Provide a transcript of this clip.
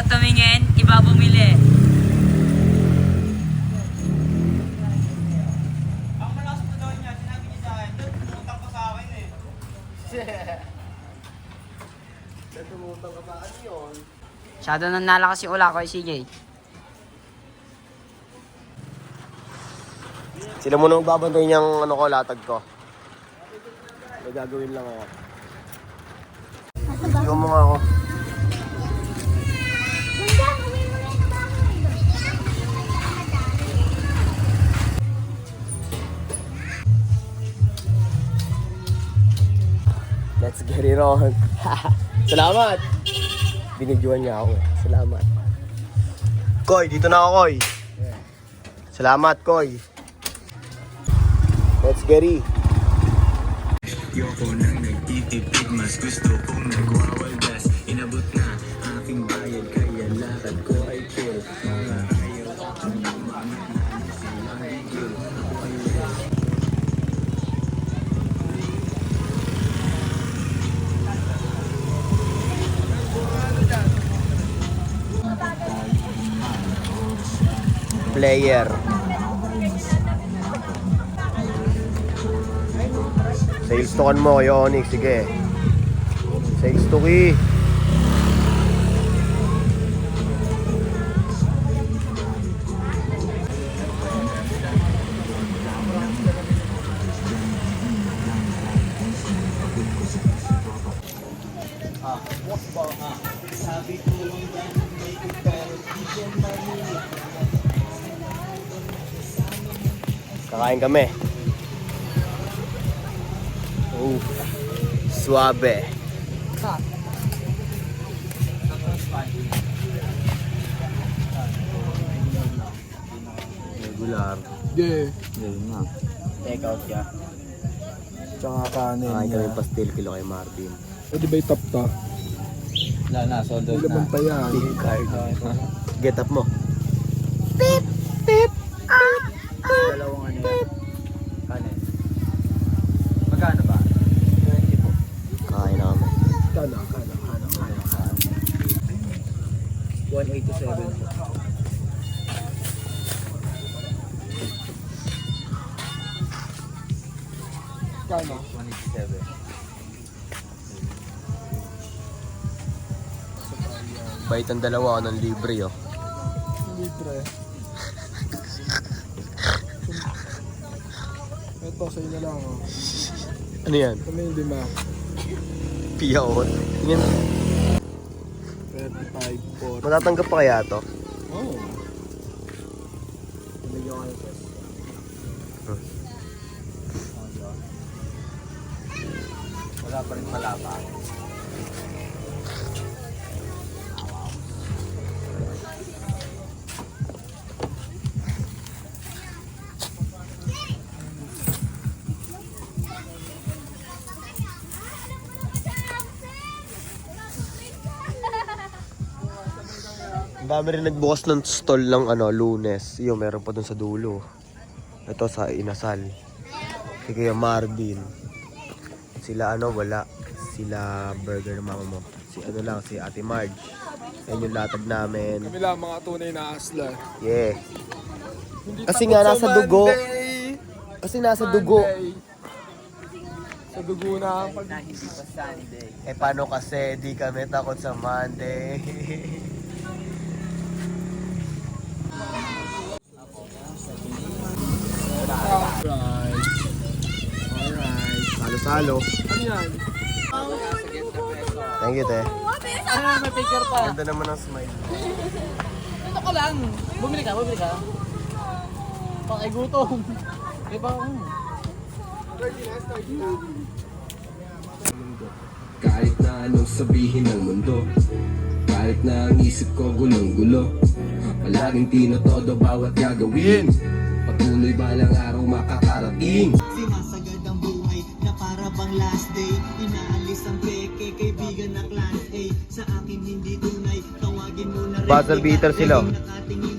tumingin, iba bumili. Ang malakas po daw niya, sinabi niya sa akin, doon, tumutang pa sa akin eh. Tumutang ka pa, ano yun? Masyado nang nalakas yung ula ko, CJ. Sila muna magbabantay niyang ano ko, latag ko. May gagawin lang ako. Iwan mo nga ako. Let's get it on. Salamat! Binidyoan niya ako eh. Salamat. Koy, dito na ako, Koy. Salamat, Koy. Let's get it. Yoko nang nagtitipid, mas gusto kong nagwawaldas. Inabot na aking bayad, kaya lakad ko ay chill. Mga ayaw akong Player. Sales token mo kay Onyx, sige. Sales token. Kakain kami. Oh, suabe. Regular. Yeah. Yun nga. Take out siya. Tsaka kanin. Kakain kami pastel kilo kay Martin. O di ba yung top to? Wala na, sold May laman pa yan. Big card. Get up mo. Dalawang ano yan. Kanin. Magkano ba? 20 po. Kakain na kami. Kana. 187 po. Kana. 187. Bait ang dalawa ng libre, oh. Libre. Ito, sa'yo na lang, oh. Ano yan? Kami yung lima. Piyawon. Tingin. 35, 40. Matatanggap pa kaya to? Oh. Pinagyan ko ito. Wala pa rin malapa. Ang dami rin nagbukas ng stall ng ano, Lunes. Yung meron pa dun sa dulo. Ito sa Inasal. Si Kuya Marvin. Sila ano, wala. Sila burger ng mama mo. Si ano lang, si Ate Marge. Yan yung latag namin. Kami lang mga tunay na asla. Yeah. Hindi Kasi takot nga sa nasa dugo. Monday. Kasi nasa dugo. Monday. Sa dugo na ang pag... Na hindi pa Sunday. Eh paano kasi di kami takot sa Monday? Alright. Salo-salo. Ano yan? Thank you, te. May picture pa. Ganda naman ang smile. Ito ko lang. Bumili ka. Pakigutom. Iba ako. kahit na anong sabihin ng mundo. Kahit na ang isip ko gulong-gulo. Palaging tinotodo bawat gagawin. Patuloy balang araw makakarating. Sinasagad ang buhay na para bang last day. Inaalis ang peke, kaibigan na class A. Sa akin hindi tunay, tawagin mo na rin. Buzzer beater sila. Nakatingin